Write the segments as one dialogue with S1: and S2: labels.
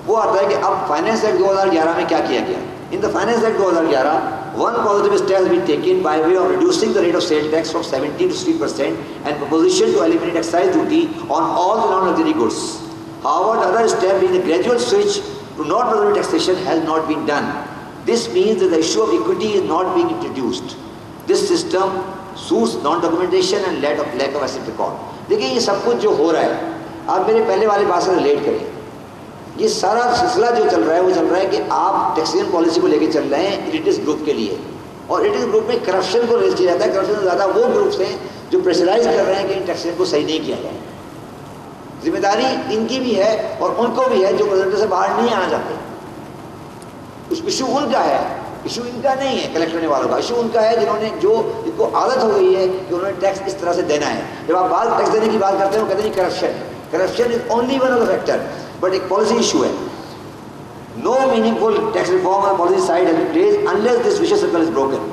S1: वो आता है कि अब फाइनेंस एक्ट 2011 में क्या किया गया। In the finance act 2011 one positive step has been taken by way of reducing the rate of sale tax from 17 to 3% and proposition to eliminate excise duty on all the non-luxury goods. However, the other step being the gradual switch to non-luxury taxation has not been done. This means that the issue of equity is not being introduced. This system suits non-documentation and lack of asset record. देखिए ये सब कुछ जो हो रहा है, आप मेरे पहले वाली बात से रिलेट करें। ये सारा सिलसिला जो चल रहा है वो चल रहा है कि आप टैक्सेशन पॉलिसी को लेके चल रहे हैं एलिटिस्ट ग्रुप के लिए, और एलिटिस्ट ग्रुप में करप्शन को रेज किया जाता है। करप्शन से ज़्यादा वो ग्रुप्स हैं जो प्रेशराइज कर रहे हैं कि इन टैक्सेशन को सही नहीं किया जाए। जिम्मेदारी इनकी भी है और उनको भी है जो प्रेजेंटर से बाहर नहीं आना चाहते। उस इशू उनका है, इशू इनका नहीं है कलेक्ट करने वालों का। इशू उनका है जिन्होंने जो इनको आदत हो गई है कि उन्होंने टैक्स इस तरह से देना है। जब आप बात टैक्स देने की बात करते हैं वो कहते हैं करप्शन है। Corruption is only one of the factor, but एक पॉलिसी इशू है। No meaningful tax reform on the policy side has been placed unless this vicious circle is broken.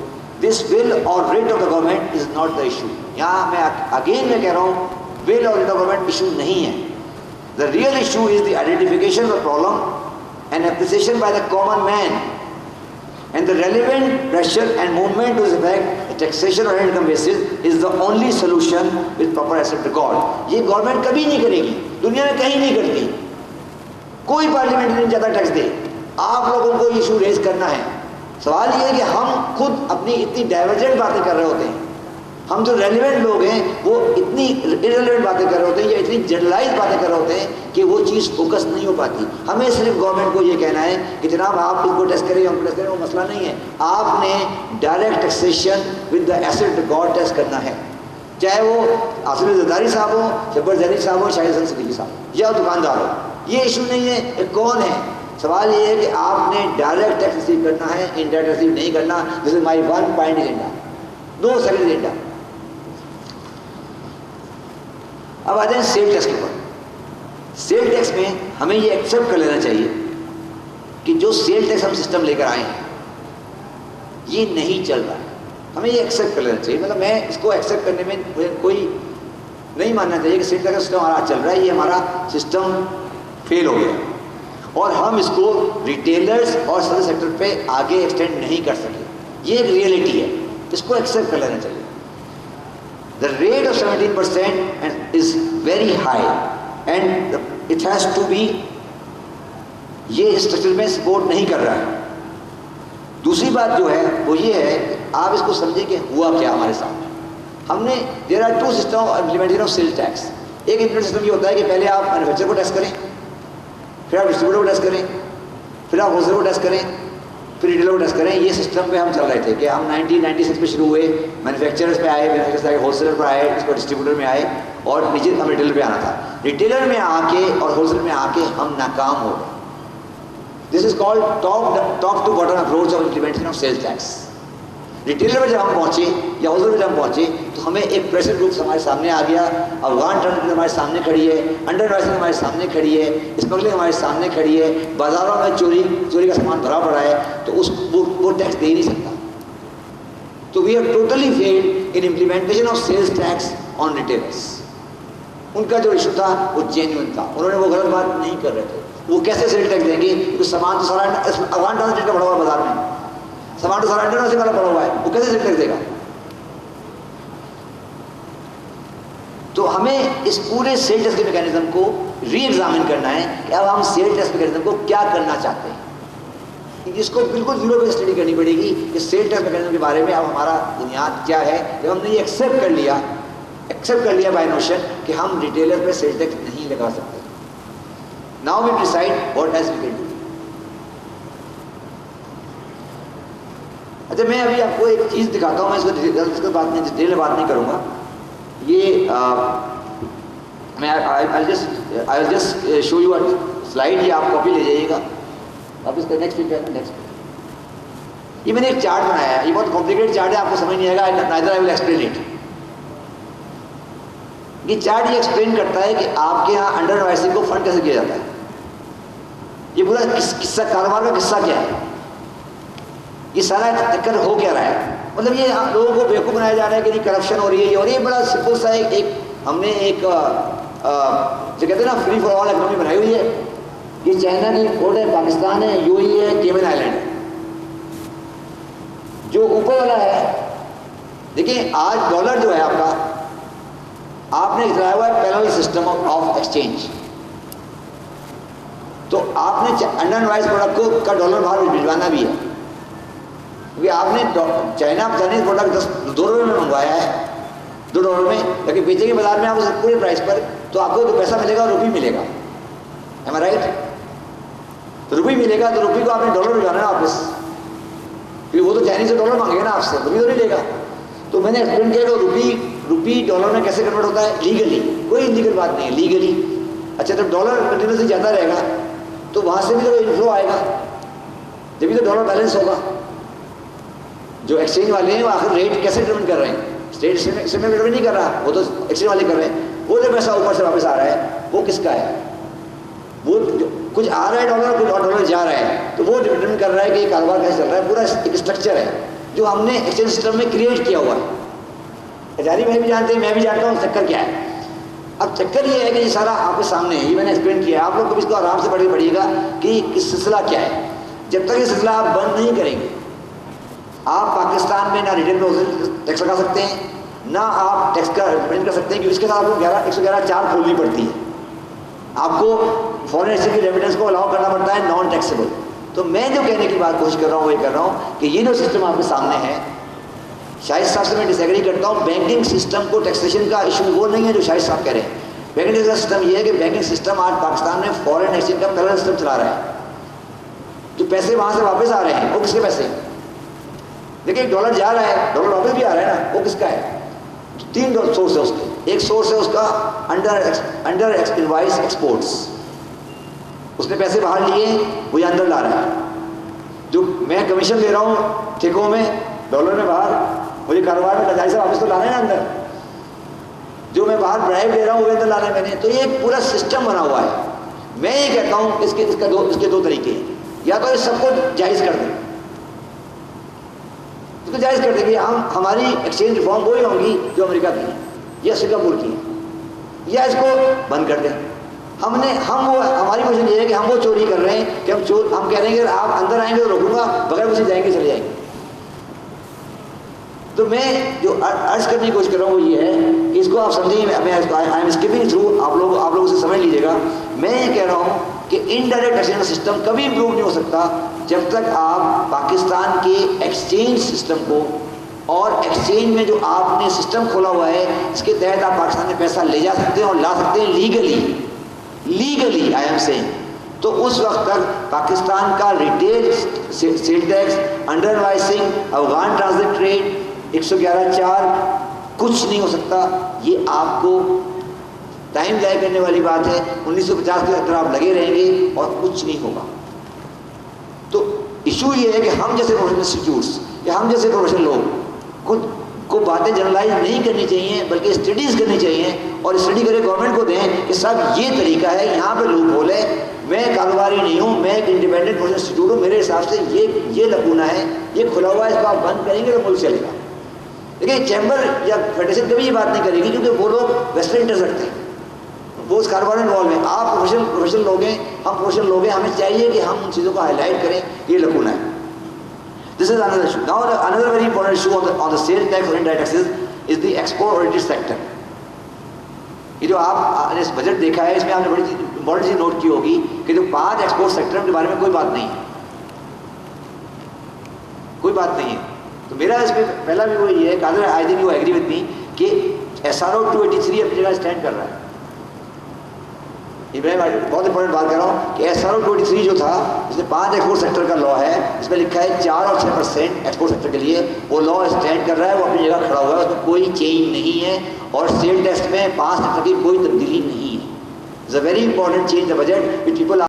S1: This will or writ of the government is not the issue. यहाँ मैं कह रहा हूँ will or writ of government issue नहीं है। The real issue is the identification of the problem and appreciation by the common man and the relevant pressure and movement to this effect. Taxation on income basis is the only solution with proper asset record. ये government कभी नहीं करेगी, दुनिया में कहीं नहीं करती। कोई पार्लियामेंट नहीं चाहता टैक्स दे। आप लोगों को इशू रेज करना है। सवाल ये है कि हम खुद अपनी इतनी डाइवर्जेंट बातें कर रहे होते हैं, हम जो रेलिवेंट लोग हैं वो इतनी इररिलेवेंट बातें कर रहे होते हैं या इतनी जनरलाइज बातें कर रहे होते हैं कि वो चीज़ फोकस नहीं हो पाती। हमें सिर्फ गवर्नमेंट को ये कहना है कि जनाब आप इसको टेस्ट करें, हम टेस्ट करें, वो मसला नहीं है। आपने direct taxation with the asset record test करना है, चाहे वो आसिफ जरदारी साहब हो, शब्बर जैनी साहब हो, शाहिद हसन सिद्दीकी साहब या दुकानदार हो। ये इशू नहीं है ये कौन है। सवाल ये है कि आपने डायरेक्ट टैक्स रिसीव करना है, इनडायरेक्ट रिसीव नहीं करना। This is my 1 point agenda, 2 second agenda. अब आ जाए सेल टैक्स के ऊपर। सेल टैक्स में हमें ये एक्सेप्ट कर लेना चाहिए कि जो सेल टैक्स हम सिस्टम लेकर आए हैं ये नहीं चल रहा है। हमें ये एक्सेप्ट कर लेना चाहिए। मतलब मैं इसको एक्सेप्ट करने में कोई नहीं मानना चाहिए कि सेल टैक्स सिस्टम हमारा चल रहा है, ये हमारा सिस्टम फेल हो गया और हम इसको रिटेलर्स और सर्विस सेक्टर पे आगे एक्सटेंड नहीं कर सके। ये एक रियलिटी है, इसको एक्सेप्ट कर लेना चाहिए। The rate of 17% is very high and it has to be, ये स्ट्रक्चर में सपोर्ट नहीं कर रहा है। दूसरी बात जो है वो ये है कि आप इसको समझें कि हुआ क्या हमारे साथ। हमने there are 2 system of implementation of sale tax. एक इम्प्लीमेंट सिस्टम ये होता है कि पहले आप मैन्युफैक्चर को टैक्स करें, फिर आप डिस्ट्रीब्यूटर को टेस्ट करें, फिर आप होलसेलर को टेस्ट करें, फिर रिटेलर को टेस्ट करें। ये सिस्टम पे हम चल रहे थे कि हम 1996 में शुरू हुए, मैन्युफैक्चरर्स पे आए, मैन्युफैक्चरर्स आए होलसेलर पर आए, इसको डिस्ट्रीब्यूटर में आए और नीचे हम रिटेलर पे आना था। रिटेलर में आके और होलसेलर में आके हम नाकाम हो गए। This is called top to bottom approach of implementation of sales tax. Retailer में जब हम पहुंचे या होलसेलर में जब हम पहुंचे तो हमें एक प्रेशर ग्रुप हमारे सामने आ गया। अफगान टर्न हमारे सामने खड़ी है, अंडर वाइसिंग हमारे सामने खड़ी है, स्मगलिंग हमारे सामने खड़ी है, बाजारों में चोरी का सामान भरा पड़ा है, तो वो टैक्स दे ही नहीं सकता। तो we have totally failed in implementation of sales tax on retailers. उनका जो इशू था वो जेन्युइन था, उन्होंने वो गलत बात नहीं कर रहे थे। वो कैसे सेल टैक्स देंगे? क्योंकि सामान तो सारा अफगान ट्रांसलेट का पड़ा हुआ बाजार में, सामान तो सारा इंटरनेशनल वाला पड़ा हुआ है, वो कैसे सेल टैक्स देगा? तो हमें इस पूरे सेल टैक्स के मैकेनिज्म को री एग्जामिन करना है कि अब हम सेल टैक्स मैकेनिज्म को क्या करना चाहते हैं। इसको बिल्कुल जीरो पे स्टडी करनी पड़ेगी कि सेल टैक्स मैकेनिज्म के बारे में अब हमारा बुनियाद क्या है। जब हमने ये एक्सेप्ट कर लिया बाय नोशन कि हम रिटेलर पे सेल टैक्स नहीं लगा सकते, now we decide what else we can do. अच्छा, मैं अभी आपको एक चीज़ दिखाता हूँ, मैं इसको डिटेल में बात नहीं करूँगा। ये मैं I will just show you a slide, ये आप कॉपी ले जाइएगा। अब इसका नेक्स्ट पेज, नेक्स्ट। ये मैंने एक चार्ट बनाया है, ये बहुत कॉम्प्लिकेटेड चार्ट है, आपको समझ नहीं आएगा, neither I will explain it. ये चार्ट ये एक्सप्लेन करता है कि आपके यहाँ अंडर इनवॉइसिंग को फंड कैसे किया जाता है। ये पूरा किस्सा, कारोबार का किस्सा क्या है, ये सारा चक्कर हो क्या रहा है। मतलब ये लोगों को बेवकूफ़ बनाया जा रहा है कि नहीं करप्शन हो रही है। और ये बड़ा सिंपल सा हमने एक जो कहते हैं ना फ्री फॉर ऑल इकोनॉमी बनाई हुई है। ये ये चाइना की इंपोर्ट है, पाकिस्तान है, यूएई है, केमन आइलैंड है। जो ऊपर वाला है, देखिए आज डॉलर जो है आपका, आपने चलाया हुआ है पैरेलल सिस्टम ऑफ एक्सचेंज। तो आपने अनअनवाइज प्रोडक्ट को का डॉलर बाहर भिजवाना भी है, क्योंकि आपने चाइनीज प्रोडक्ट $2 में मंगवाया है, $2 में, लेकिन बेचेंगे बाजार में आप उसे पूरे प्राइस पर, तो आपको जो पैसा मिलेगा रुपये मिलेगा, है ना, राइट? तो रुपये मिलेगा, तो रुपये को आपने डॉलर भिजवाना है वापस, क्योंकि वो तो चाइनीज से डॉलर मांगेगा ना आपसे, रुपये तो नहीं लेगा। तो मैंने एक्सप्लेन किया कि रुपये डॉलर में कैसे कन्वर्ट होता है, लीगली, कोई इलीगल बात नहीं है, लीगली। अच्छा, जब डॉलर कंटिन्यूसली जाता रहेगा तो वहाँ से भी तो इनफ्लो आएगा, जब भी तो डॉलर बैलेंस होगा। जो एक्सचेंज वाले हैं वो आखिर रेट कैसे डिटरमिन कर रहे हैं, स्टेट से में डिटरमिन नहीं कर रहा, वो तो एक्सचेंज वाले कर रहे हैं। वो जो पैसा ऊपर से वापस आ रहा है वो किसका है, वो कुछ आ रहा है डॉलर, कुछ और डॉलर जा रहा है, तो वो डिटरमिन कर रहा है कि ये कारोबार कैसे चल रहा है। पूरा एक स्ट्रक्चर है जो हमने एक्सचेंज सिस्टम में क्रिएट किया हुआ है। हजारी भाई भी जानते हैं, मैं भी जानता हूँ चक्कर क्या है। अब चक्कर ये है कि ये सारा आपके सामने है, ये मैंने एक्सप्लेन किया, आप लोग कभी इसको आराम से पढ़िएगा कि सिलसिला क्या है। जब तक ये सिलसिला आप बंद नहीं करेंगे, आप पाकिस्तान में ना रिटेल पे टैक्स लगा सकते हैं, ना आप टैक्स का रिप्रेजेंट कर सकते हैं, क्योंकि इसके साथ आपको 111(4) खोलनी पड़ती है। आपको फॉरेन एक्सचेंज की रेमिटेंस को अलाउ करना पड़ता है नॉन टैक्सेबल। तो मैं जो कहने की बात कोशिश कर रहा हूँ वो ये कर रहा हूँ कि ये जो सिस्टम आपके सामने है, शाहिद साहब से मैं डिसएग्री करता हूँ। बैंकिंग सिस्टम को टैक्सेशन का इशू वो नहीं है जो शाहिद साहब कह रहे हैं। बैंकिंग का सिस्टम ये है कि बैंकिंग सिस्टम आज पाकिस्तान में फॉरेन एक्सचेंज का पैरेलल सिस्टम चला रहा है। तो पैसे वहाँ से वापस आ रहे हैं, वो किसके पैसे? देखिए डॉलर जा रहा है, डॉलर वापस भी आ रहा है ना, वो किसका है? 3 सोर्स है उसके। एक सोर्स है उसका अंडर इनवॉइस एक्सपोर्ट्स, उसने पैसे बाहर लिए, वो अंदर ला रहा है। जो मैं कमीशन दे रहा हूँ ठेकों में डॉलर में बाहर, मुझे कारोबार में खजाने से वापस तो लाना है ना अंदर। जो मैं बाहर ब्राइब दे रहा हूँ वो अंदर लाना है मैंने। तो ये पूरा सिस्टम बना हुआ है। मैं ये कहता हूँ इसके दो तरीके हैं। या तो इस सबको जायज़ कर दें, इसको जायज़ कर देंगे हम, हमारी एक्सचेंज रिफॉर्म वही होंगी जो अमेरिका की है या सिंगापुर की है, या इसको बंद कर दें। हमारी कोशिश ये है कि हम वो चोरी कर रहे हैं कि हम कह रहे हैं कि आप अंदर आएंगे तो रोकूंगा, बगैर मुझे जाएंगे चले जाएंगे। तो मैं जो अर्ज करने की कोशिश कर रहा हूँ वो ये है कि इसको आप समझिए, आई एम स्किपिंग थ्रू, आप लोग उसे समझ लीजिएगा। मैं ये कह रहा हूँ कि इनडायरेक्ट टैक्सेशन सिस्टम कभी इंप्रूव नहीं हो सकता जब तक आप पाकिस्तान के एक्सचेंज सिस्टम को और एक्सचेंज में जो आपने सिस्टम खोला हुआ है, इसके तहत आप पाकिस्तान में पैसा ले जा सकते हैं और ला सकते हैं लीगली आई एम सेइंग। तो उस वक्त तक पाकिस्तान का retail sale tax, under invoicing, Afghan transit trade, 111(4) कुछ नहीं हो सकता। ये आपको टाइम जाया करने वाली बात है। 1950 के अंदर आप लगे रहेंगे और कुछ नहीं होगा। तो इशू ये है कि हम जैसे प्रोफेशनल इंस्टीट्यूट्स या हम जैसे प्रोफेशनल लोग खुद को बातें जनरलाइज नहीं करनी चाहिए, बल्कि स्टडीज़ करनी चाहिए और स्टडी करके गवर्नमेंट को दें कि साहब ये तरीका है, यहाँ पे लूप होल है, मैं कारोबारी नहीं हूँ, मैं एक इंडिपेंडेंट प्रोफेशनल इंस्टीट्यूट हूँ, मेरे हिसाब से ये लकूना है, ये खुला हुआ है, इसको आप बंद करेंगे तो मुल्क चलेगा। देखिए चैम्बर या फेडरेशन कभी ये बात नहीं करेगी, क्योंकि वो लोग वेस्टर्न इंटरेस्ट रखते हैं, वो उस कारोबार में इन्वॉल्व हैं। आप प्रोफेशनल लोग हैं, हम प्रोफेशनल लोग हैं, हमें चाहिए कि हम उन चीज़ों को हाईलाइट करें, ये लकूना है। This is another issue. Now, another very important issue on the sales tax or indirect taxes is the export-oriented sector. ये जो आपने इस बजट देखा है, इसमें आपने बड़ी इंपॉर्टेंट चीज़ नोट की होगी कि जो 5 एक्सपोर्ट सेक्टर के बारे में कोई बात नहीं है, कोई बात नहीं है। तो मेरा इसमें पहला भी वो ये है, Kadar I think you agree with me, कि SRO 283 अपनी जगह स्टैंड कर रहा है। इब्राहिम बहुत इंपॉर्टेंट बात कर रहा हूँ कि SRO 283 जो था, इसमें 5 एक्सपोर्ट सेक्टर का लॉ है, इसमें लिखा है 4 और 6% एक्सपोर्ट सेक्टर के लिए, वो लॉ स्टैंड कर रहा है, वो अपनी जगह खड़ा हुआ है, उसमें कोई चेंज नहीं है और सेल टैक्स में 5 सेक्टर की कोई तब्दीली नहीं है। It's a very important change the budget which people